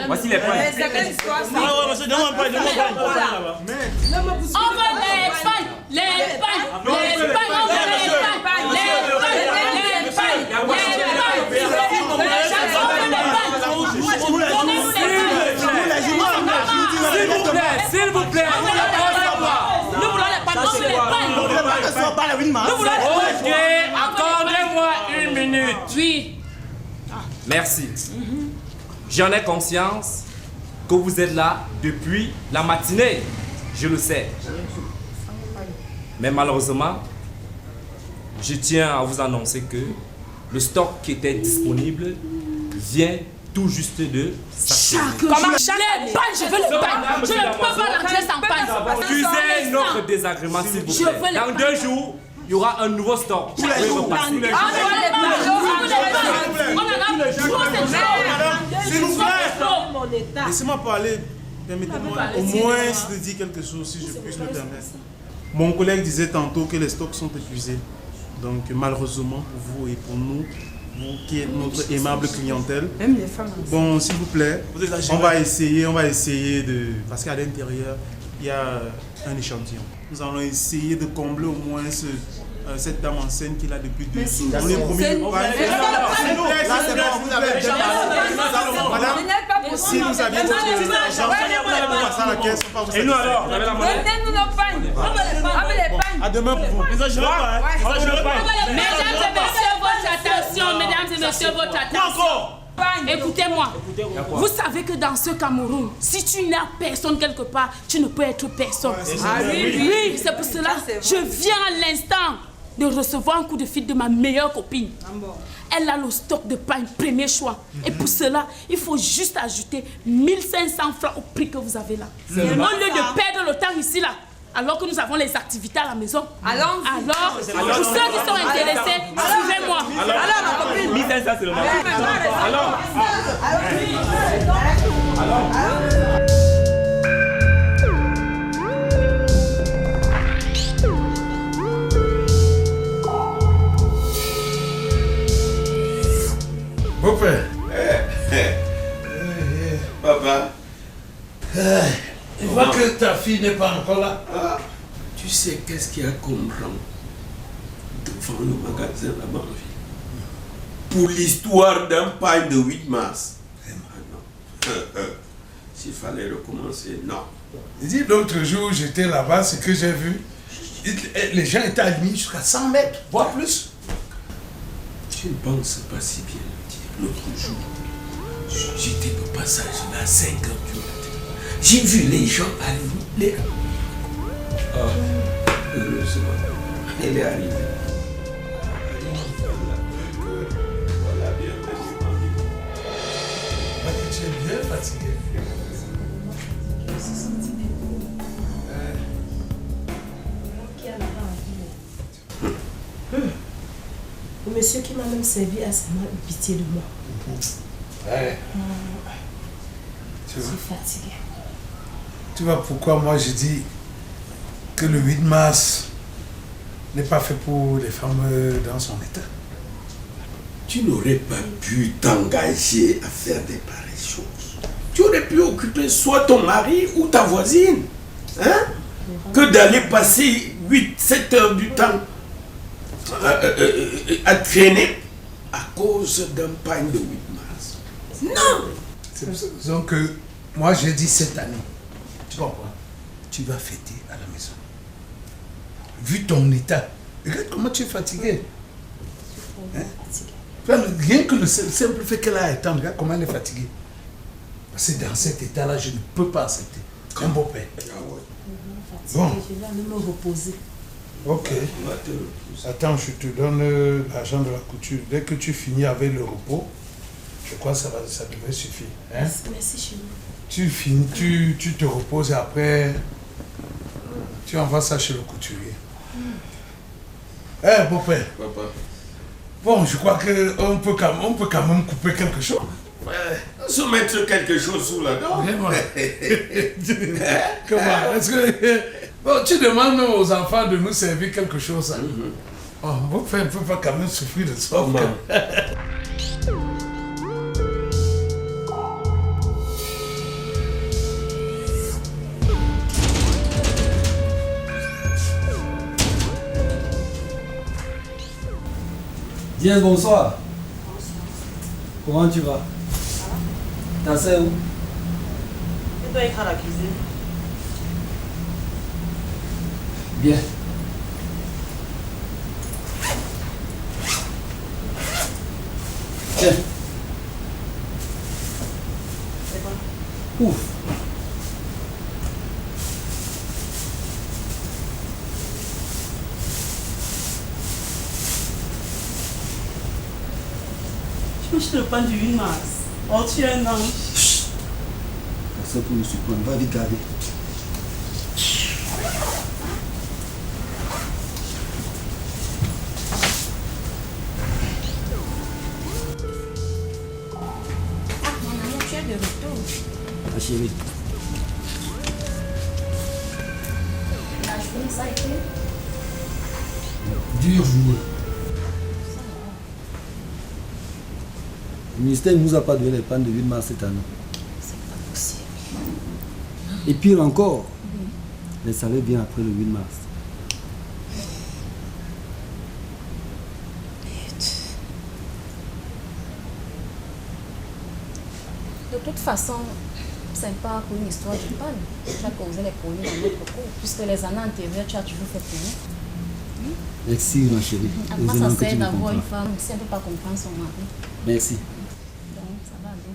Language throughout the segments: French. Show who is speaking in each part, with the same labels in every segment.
Speaker 1: Voici les pains.
Speaker 2: C'est quelle histoire ça?
Speaker 3: Ah ouais, monsieur, donne-moi un pain, donne-moi un pain.
Speaker 4: On veut les pains, les pains, on veut les pains,
Speaker 1: S'il vous plaît.
Speaker 4: nous voulons les pains, on veut les pains.
Speaker 1: Ok, accordez-moi 1 minute.
Speaker 4: Oui.
Speaker 1: Merci. J'en ai conscience que vous êtes là depuis la matinée. Je le sais. Mais malheureusement, je tiens à vous annoncer que le stock qui était disponible vient tout juste de s'achever.
Speaker 4: Comment? Les pains, je veux les pains. Je ne peux pas rentrer sans pain.
Speaker 1: Excusez notre désagrément, s'il vous
Speaker 4: Je
Speaker 1: plaît.
Speaker 4: veux les
Speaker 1: Dans 2 jours, il y aura un nouveau stock. Vous pouvez repasser.
Speaker 3: S'il vous plaît. Laissez-moi parler. Permettez-moi au moins de dire quelque chose si je puis me permettre. Mon collègue disait tantôt que les stocks sont épuisés. Donc malheureusement pour vous et pour nous, vous qui êtes notre aimable clientèle.
Speaker 2: Même les femmes.
Speaker 3: Bon, s'il vous plaît, on va essayer de... Parce qu'à l'intérieur, il y a un échantillon. Nous allons essayer de combler au moins cette dame en scène qui est là depuis 2 jours. On est promis une paille. Madame, si vous aviez votre argent, vous allez passer à la caisse.
Speaker 1: Et nous alors, vous avez la monnaie?
Speaker 2: Donnez-nous nos pains.
Speaker 3: À demain pour vous.
Speaker 4: Mesdames et messieurs, votre attention, mesdames et messieurs, votre attention. Écoutez-moi, vous savez que dans ce Cameroun, si tu n'as personne quelque part, tu ne peux être personne. Oui, c'est pour cela que je viens à l'instant de recevoir un coup de fil de ma meilleure copine. Elle a le stock de pain premier choix. Et pour cela, il faut juste ajouter 1500 francs au prix que vous avez là. Au lieu de perdre le temps ici là, alors que nous avons les activités à la maison. Alors, pour ceux qui sont intéressés, suivez-moi.
Speaker 2: Alors, ma copine.
Speaker 1: 1500 seulement. Alors.
Speaker 5: Beau-père.
Speaker 6: Papa.
Speaker 5: Tu vois que ta fille n'est pas encore là.
Speaker 6: Tu sais qu'est-ce qu'il y a comme rang devant le magasin là-bas en ville? Pour l'histoire d'un pain de 8 mars. Ah non. S'il fallait recommencer, non.
Speaker 5: Il dit l'autre jour, j'étais là-bas, ce que j'ai vu, les gens étaient alignés jusqu'à 100 mètres, voire plus.
Speaker 6: Je ne pense pas si bien le dire. L'autre jour, j'étais au passage là à 5 heures du matin. J'ai vu les gens alignés. Heureusement, elle est arrivée. Voilà, bienvenue, mamie.
Speaker 5: Tu es bien fatigué.
Speaker 7: Le monsieur qui m'a même servi a seulement eu pitié de moi.
Speaker 5: Ouais.
Speaker 7: Je suis fatiguée.
Speaker 5: Tu vois pourquoi moi je dis que le 8 mars n'est pas fait pour les femmes dans son état.
Speaker 6: Tu n'aurais pas pu t'engager à faire des pareilles choses. Tu aurais pu occuper soit ton mari ou ta voisine. Hein? Que d'aller passer 8-7 heures du temps à traîner à cause d'un pain de 8 mars. Non!
Speaker 5: C'est pour ça disons que moi j'ai dit cette année, tu comprends? Tu vas fêter à la maison. Vu ton état, regarde comment tu es fatigué. Hein? Rien que le simple fait qu'elle a étendre, regarde comment elle est fatiguée. Parce que dans cet état-là, je ne peux pas accepter. Un beau-père. Bon.
Speaker 7: Je vais aller me reposer.
Speaker 5: Ok. Attends, je te donne l'argent de la couture. Dès que tu finis avec le repos, je crois que ça devrait suffire. Hein?
Speaker 7: Merci chérie.
Speaker 5: Tu finis, tu te reposes et après, tu envoies ça chez le couturier. Eh, beau-père.
Speaker 6: Papa.
Speaker 5: Bon, je crois qu'on peut quand même couper quelque chose.
Speaker 6: Soumettre quelque chose sous la dent.
Speaker 5: Vraiment. Comment? Est-ce que... Bon, tu demandes même aux enfants de nous servir quelque chose. Hein? Oh, beau-père ne peut pas quand même souffrir de ça.
Speaker 8: Bien, bonsoir. Comment tu vas? Ta sœur où?
Speaker 2: Elle doit être à la cuisine.
Speaker 8: Bien. Tiens. Ouf.
Speaker 2: Je te le pain du 8 mars. Oh, tu es un ange.
Speaker 8: Ça pour me surprendre. Va vite garder. Ma chérie.
Speaker 7: La journée, ça a été.
Speaker 8: Dur jour. Le ministère ne nous a pas donné les pannes de 8 mars cette année.
Speaker 7: C'est pas possible.
Speaker 8: Et pire encore, les salaires viennent après le 8 mars.
Speaker 7: De toute façon, c'est pas pour une histoire de panne. Tu as causé les problèmes dans notre cours, puisque les années antérieures, tu as toujours fait payer.
Speaker 8: Merci ma chérie.
Speaker 7: À quoi ça sert d'avoir une femme si elle ne peut pas comprendre son mari?
Speaker 8: Merci.
Speaker 7: Donc, ça va aller.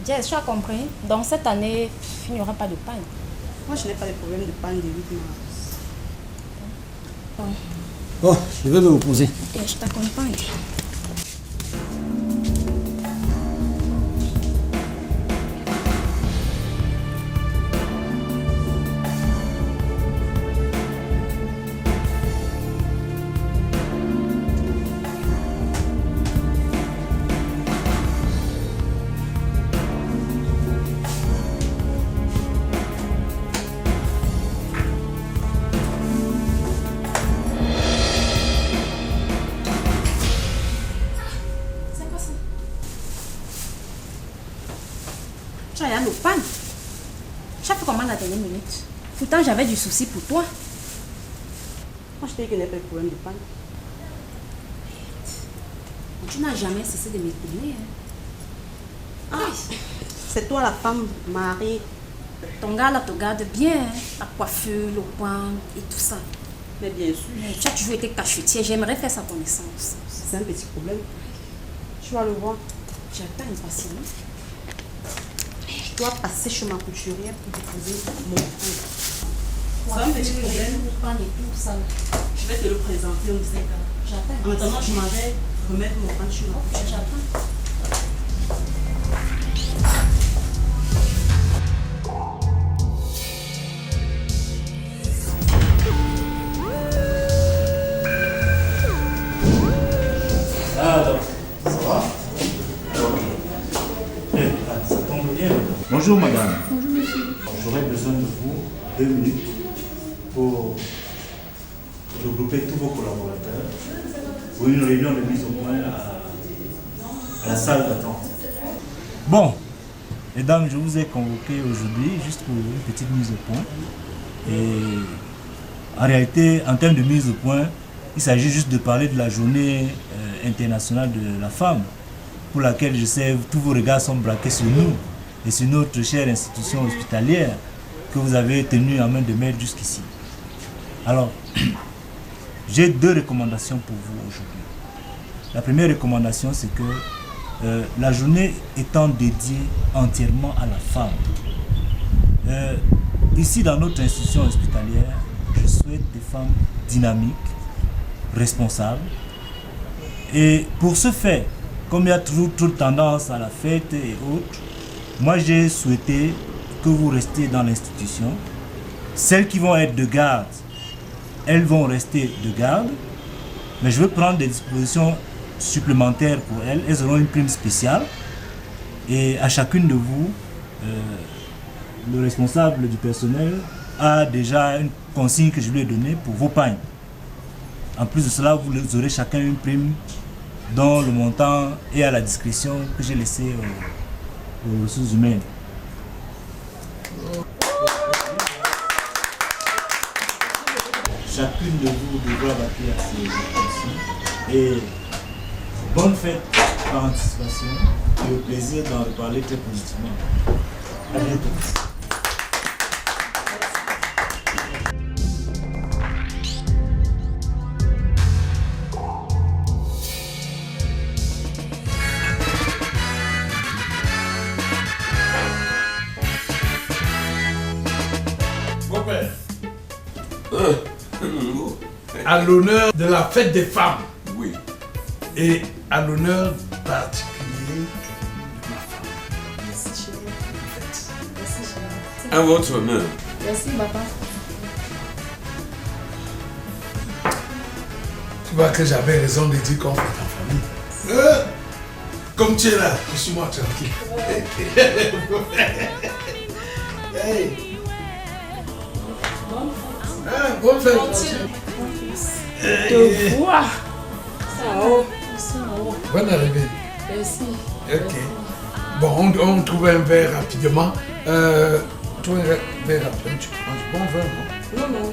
Speaker 7: Jess, tu as compris? Donc, cette année, il n'y aura pas de panne.
Speaker 2: Moi, je n'ai pas de problème de panne de 8 mars.
Speaker 8: Oh, je vais me reposer.
Speaker 7: Et je t'accompagne.
Speaker 4: Tu as nos pannes. Tu as fait comment la dernière minute? Pourtant, j'avais du souci pour toi.
Speaker 2: Moi, je t'ai dit qu'il n'y a pas de problème de panne.
Speaker 4: Tu n'as jamais cessé de m'étonner. Hein?
Speaker 2: Ah, c'est toi la femme mariée.
Speaker 4: Ton gars là te garde bien. Hein? La coiffure, le point et tout ça.
Speaker 2: Mais bien sûr.
Speaker 4: Mais tu as toujours été cachetière. J'aimerais faire sa connaissance.
Speaker 2: C'est un petit problème. Tu vas le voir.
Speaker 4: J'attends impatiemment.
Speaker 2: Je dois passer chez ma couturière pour déposer mon pain. C'est un petit problème.
Speaker 4: Et tout ça.
Speaker 2: Je vais te le présenter au Zéka.
Speaker 4: J'attends.
Speaker 2: En attendant, je m'en vais remettre mon pain chez ma couturière.
Speaker 4: J'attends.
Speaker 9: Bonjour madame. Bonjour monsieur. J'aurais besoin de vous 2 minutes pour regrouper tous vos collaborateurs pour une réunion de mise au point à la salle d'attente. Bon, mesdames, je vous ai convoqué aujourd'hui juste pour une petite mise au point. Et en réalité, en termes de mise au point, il s'agit juste de parler de la journée internationale de la femme, pour laquelle je sais tous vos regards sont braqués sur nous et sur notre chère institution hospitalière que vous avez tenu en main de maître jusqu'ici. Alors, j'ai 2 recommandations pour vous aujourd'hui. La première recommandation, c'est que la journée étant dédiée entièrement à la femme, ici dans notre institution hospitalière, je souhaite des femmes dynamiques, responsables. Et pour ce faire, comme il y a toujours tendance à la fête et autres, moi j'ai souhaité que vous restiez dans l'institution. Celles qui vont être de garde, elles vont rester de garde, mais je veux prendre des dispositions supplémentaires pour elles. Elles auront une prime spéciale et à chacune de vous, le responsable du personnel a déjà une consigne que je lui ai donnée pour vos pagnes. En plus de cela, vous aurez chacun une prime dont le montant est à la discrétion que j'ai laissé aux ressources humaines. chacune de vous devra bâtir ses ici. Et bonne fête par anticipation et au plaisir d'en reparler très positivement. À bientôt.
Speaker 5: À l'honneur de la fête des femmes.
Speaker 6: Oui.
Speaker 5: Et à l'honneur particulier de ma femme.
Speaker 7: Merci chérie. Merci chérie.
Speaker 6: À votre honneur.
Speaker 7: Merci papa.
Speaker 5: Tu vois que j'avais raison de dire qu'on fait en famille. Comme tu es là, je suis moi tranquille. Hey. Bonne fête.
Speaker 4: Te voir.
Speaker 5: Bonne arrivée.
Speaker 7: Merci.
Speaker 5: Ok. Bon, on trouve un verre rapidement. Trouve un verre rapidement. Tu prends du bon verre, non?
Speaker 7: Non.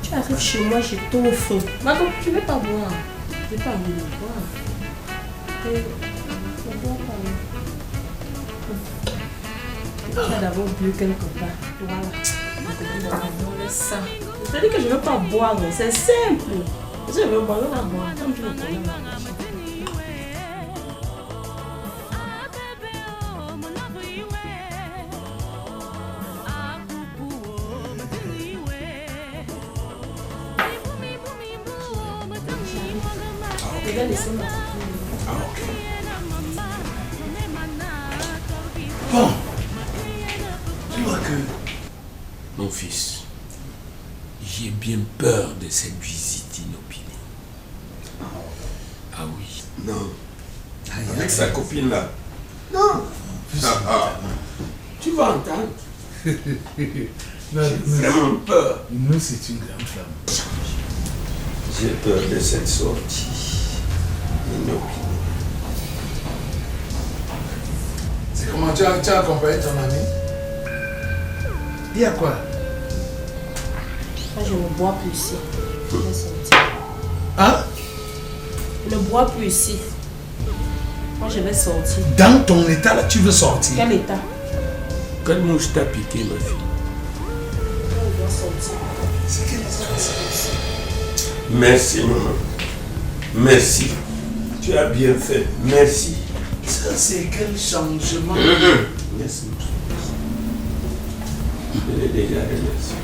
Speaker 2: Tu arrives chez moi, je t'offre. Maman, tu ne veux pas boire. Je n'ai pas envie de boire. Je ne bois pas. Tu as d'abord bu quelque part. Voilà. Ça. Je te dis que je ne veux pas boire, c'est simple. Je veux boire, on va boire. Comme tu le connais. Je vais laisser ma
Speaker 5: Ah, ok. Bon. Tu vois que...
Speaker 6: Mon fils, j'ai bien peur de cette visite inopinée. Ah oui. Non. Avec sa copine là. Non. Tu vas entendre. Vraiment peur.
Speaker 5: Nous, c'est une grande flamme.
Speaker 6: J'ai peur de cette sortie inopinée.
Speaker 5: C'est comment tu as accompagné ton ami? Il y a quoi?
Speaker 2: Moi, je ne bois plus ici. Je vais sortir.
Speaker 5: Hein?
Speaker 2: Je ne bois plus ici. Moi, je vais sortir.
Speaker 5: Dans ton état, là, tu veux sortir?
Speaker 2: Quel état?
Speaker 6: Quelle mouche t'a piqué, ma fille?
Speaker 2: Je dois sortir.
Speaker 5: C'est quelle histoire?
Speaker 6: Merci, maman. Merci. Tu as bien fait. Merci.
Speaker 5: Ça, c'est quel changement?
Speaker 6: Merci, mon fils. Je l'ai déjà remercié.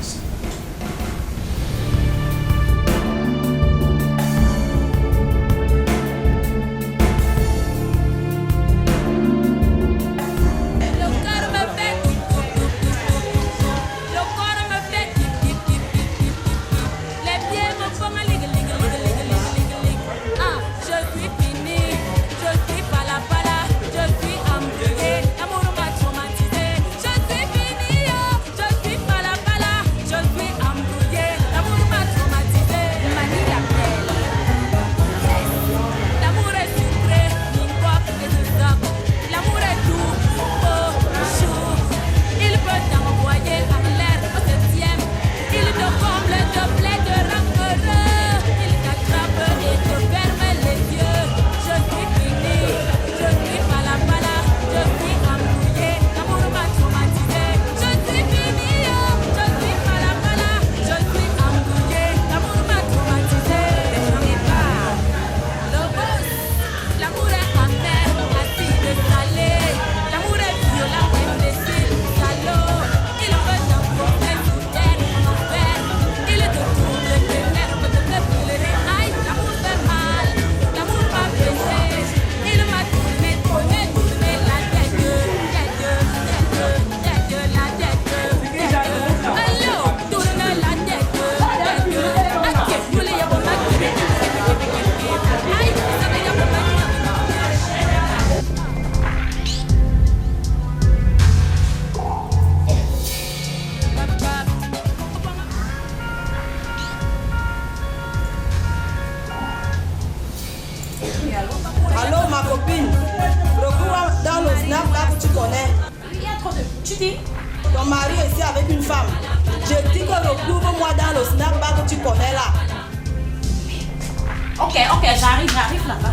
Speaker 10: Allô, ma copine. Recours dans le snap là que tu connais.
Speaker 2: Il y a trop de... Tu dis?
Speaker 10: Ton mari est ici avec une femme. Je dis que retrouve-moi dans le snack bar que tu connais là.
Speaker 4: Ok, j'arrive là-bas.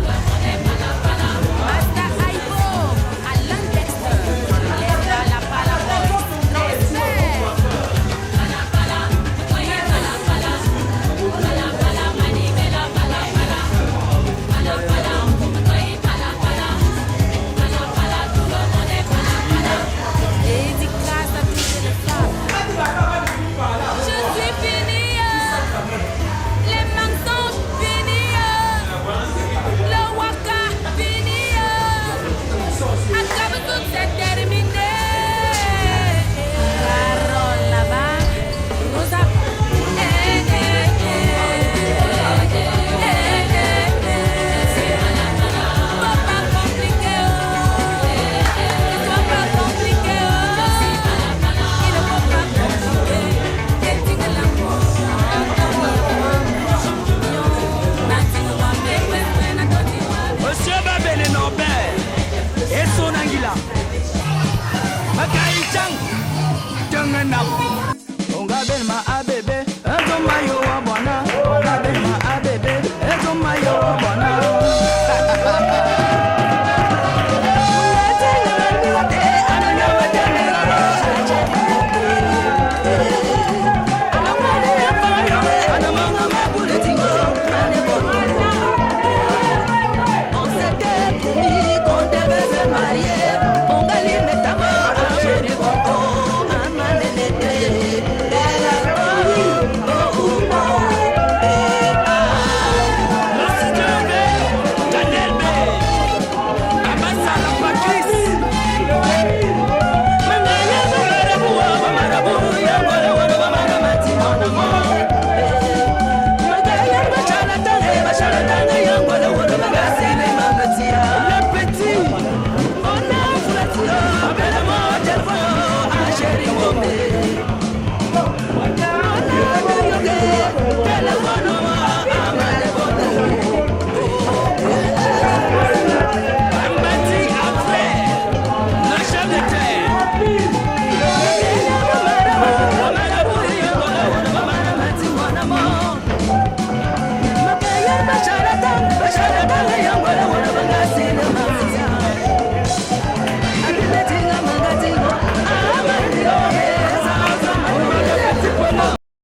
Speaker 11: Onga ben ma abebe, ezo mayo wa bwana. Onga ben ma abebe, ezo mayo wa